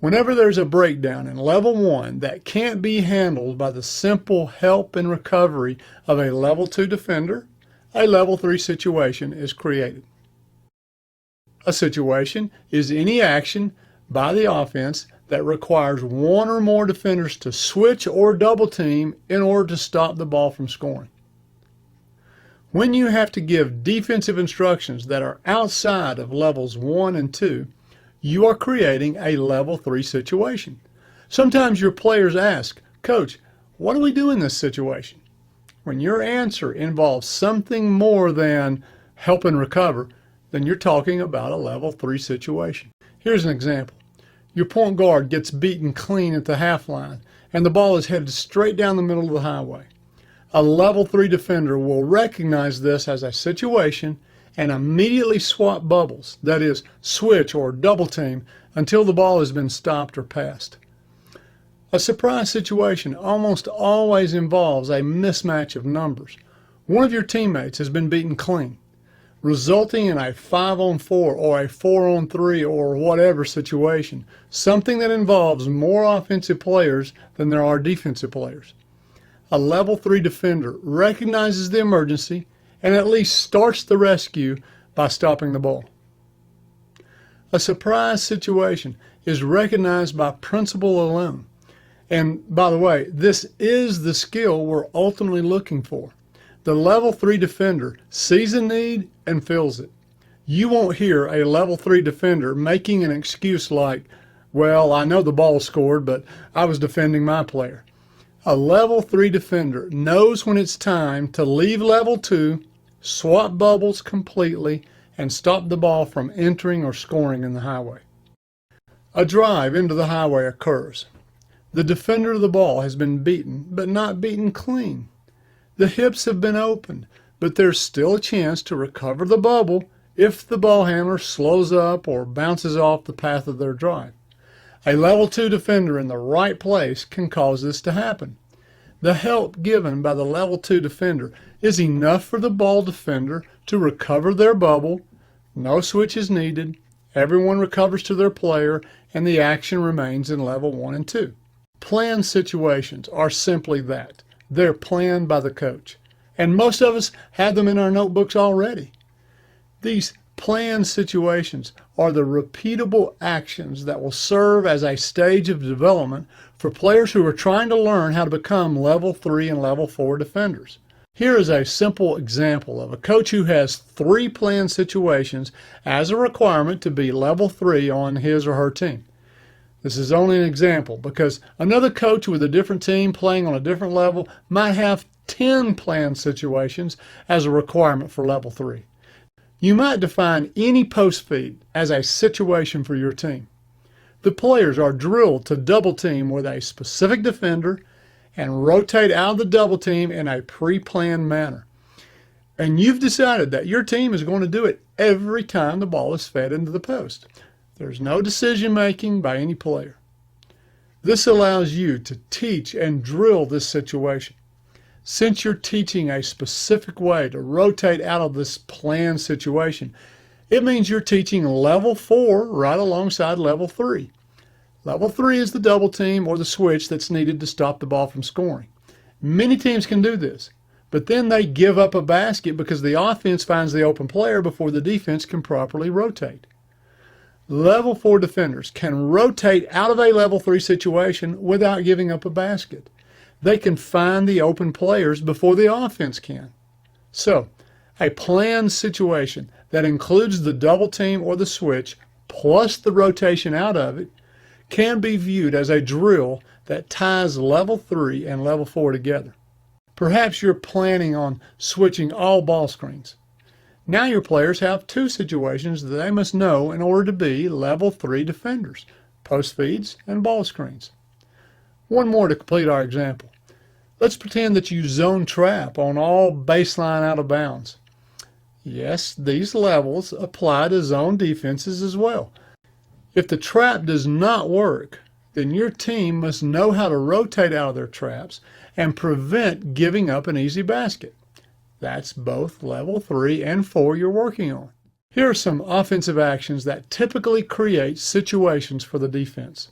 Whenever there's a breakdown in level 1 that can't be handled by the simple help and recovery of a level 2 defender, a level 3 situation is created. A situation is any action by the offense that requires one or more defenders to switch or double team in order to stop the ball from scoring. When you have to give defensive instructions that are outside of levels 1 and 2, you are creating a level 3 situation. Sometimes your players ask, "Coach, what do we do in this situation?" When your answer involves something more than help and recover, then you're talking about a level 3 situation. Here's an example. Your point guard gets beaten clean at the half line, and the ball is headed straight down the middle of the highway. A level 3 defender will recognize this as a situation and immediately swap bubbles, that is, switch or double team, until the ball has been stopped or passed. A surprise situation almost always involves a mismatch of numbers. One of your teammates has been beaten clean, resulting in a 5-on-4 or a 4-on-3 or whatever situation, something that involves more offensive players than there are defensive players. A level 3 defender recognizes the emergency and at least starts the rescue by stopping the ball. A surprise situation is recognized by principle alone. And by the way, this is the skill we're ultimately looking for. The level 3 defender sees a need and fills it. You won't hear a level 3 defender making an excuse like, "Well, I know the ball scored, but I was defending my player." A level 3 defender knows when it's time to leave level 2, swap bubbles completely, and stop the ball from entering or scoring in the highway. A drive into the highway occurs. The defender of the ball has been beaten, but not beaten clean. The hips have been opened, but there's still a chance to recover the bubble if the ball handler slows up or bounces off the path of their drive. A level 2 defender in the right place can cause this to happen. The help given by the level 2 defender is enough for the ball defender to recover their bubble, no switch is needed, everyone recovers to their player, and the action remains in level 1 and 2. Planned situations are simply that. They're planned by the coach. And most of us have them in our notebooks already. These planned situations are the repeatable actions that will serve as a stage of development for players who are trying to learn how to become level 3 and level 4 defenders. Here is a simple example of a coach who has 3 planned situations as a requirement to be level 3 on his or her team. This is only an example because another coach with a different team playing on a different level might have 10 planned situations as a requirement for level 3. You might define any post feed as a situation for your team. The players are drilled to double team with a specific defender and rotate out of the double team in a pre-planned manner. And you've decided that your team is going to do it every time the ball is fed into the post. There's no decision making by any player. This allows you to teach and drill this situation. Since you're teaching a specific way to rotate out of this planned situation, it means you're teaching level 4 right alongside level 3. Level 3 is the double team or the switch that's needed to stop the ball from scoring. Many teams can do this, but then they give up a basket because the offense finds the open player before the defense can properly rotate. Level 4 defenders can rotate out of a level 3 situation without giving up a basket. They can find the open players before the offense can. So, a planned situation that includes the double team or the switch plus the rotation out of it can be viewed as a drill that ties level 3 and level 4 together. Perhaps you're planning on switching all ball screens. Now your players have 2 situations that they must know in order to be level 3 defenders, post feeds and ball screens. One more to complete our example. Let's pretend that you zone trap on all baseline out of bounds. Yes, these levels apply to zone defenses as well. If the trap does not work, then your team must know how to rotate out of their traps and prevent giving up an easy basket. That's both level 3 and 4 you're working on. Here are some offensive actions that typically create situations for the defense.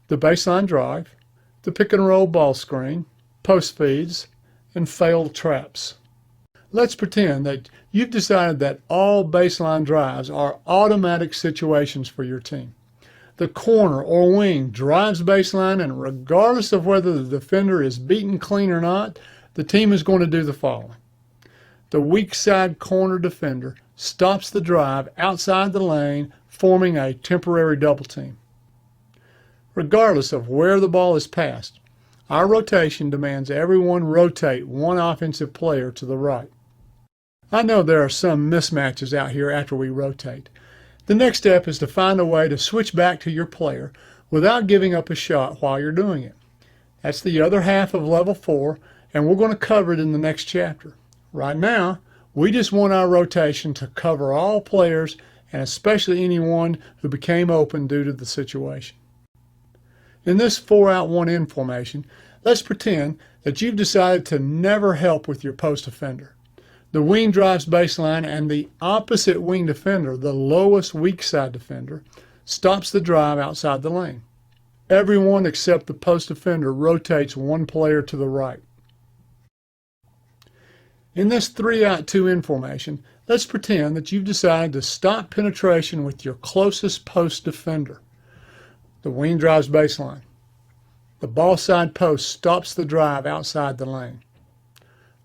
the baseline drive, the pick and roll ball screen, post feeds, and failed traps. Let's pretend that you've decided that all baseline drives are automatic situations for your team. The corner or wing drives baseline, and regardless of whether the defender is beaten clean or not, the team is going to do the following. The weak side corner defender stops the drive outside the lane, forming a temporary double team. Regardless of where the ball is passed, our rotation demands everyone rotate one offensive player to the right. I know there are some mismatches out here after we rotate. The next step is to find a way to switch back to your player without giving up a shot while you're doing it. That's the other half of level 4, and we're going to cover it in the next chapter. Right now, we just want our rotation to cover all players, and especially anyone who became open due to the situation. In this 4-out-1-in formation, let's pretend that you've decided to never help with your post defender. The wing drives baseline, and the opposite wing defender, the lowest weak side defender, stops the drive outside the lane. Everyone except the post defender rotates one player to the right. In this 3-out-2-in formation, let's pretend that you've decided to stop penetration with your closest post defender. The wing drives baseline. The ball side post stops the drive outside the lane.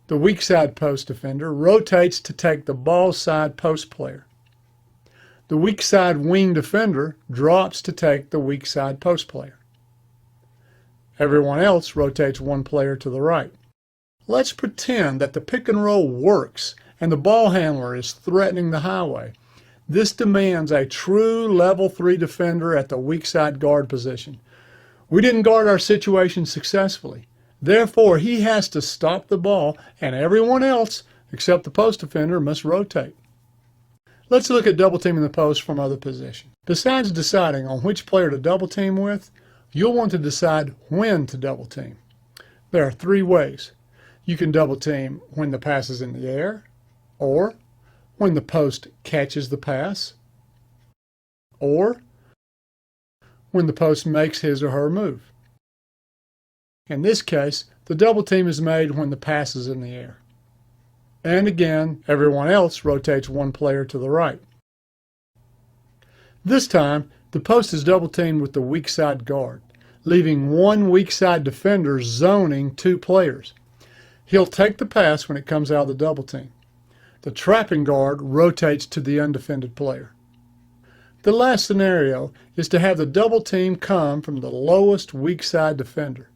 The weak side post defender rotates to take the ball side post player. The weak side wing defender drops to take the weak side post player. Everyone else rotates one player to the right. Let's pretend that the pick and roll works and the ball handler is threatening the highway. This demands a true level 3 defender at the weak side guard position. We didn't guard our situation successfully. Therefore, he has to stop the ball, and everyone else, except the post defender, must rotate. Let's look at double teaming the post from other positions. Besides deciding on which player to double team with, you'll want to decide when to double team. There are 3 ways. You can double team when the pass is in the air, or when the post catches the pass, or when the post makes his or her move. In this case, the double team is made when the pass is in the air. And again, everyone else rotates one player to the right. This time, the post is double teamed with the weak side guard, leaving one weak side defender zoning 2 players. He'll take the pass when it comes out of the double team. The trapping guard rotates to the undefended player. The last scenario is to have the double team come from the lowest weak side defender.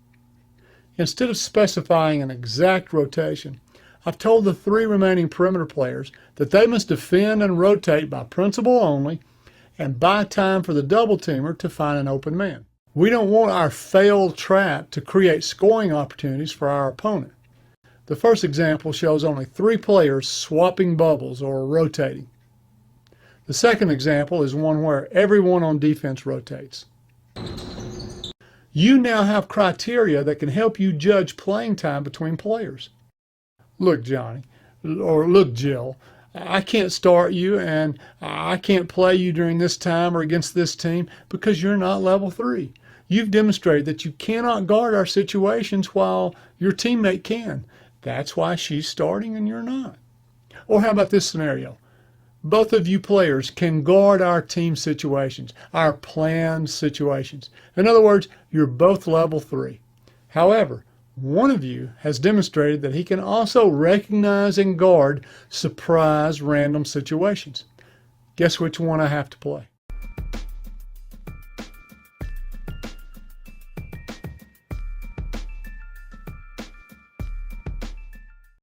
Instead of specifying an exact rotation, I've told the 3 remaining perimeter players that they must defend and rotate by principle only and buy time for the double teamer to find an open man. We don't want our failed trap to create scoring opportunities for our opponent. The first example shows only 3 players swapping bubbles or rotating. The second example is one where everyone on defense rotates. You now have criteria that can help you judge playing time between players. Look, Johnny, or look, Jill, I can't start you and I can't play you during this time or against this team because you're not level 3. You've demonstrated that you cannot guard our situations while your teammate can. That's why she's starting and you're not. Or how about this scenario? Both of you players can guard our team situations, our planned situations. In other words, you're both level 3. However, one of you has demonstrated that he can also recognize and guard surprise random situations. Guess which one I have to play?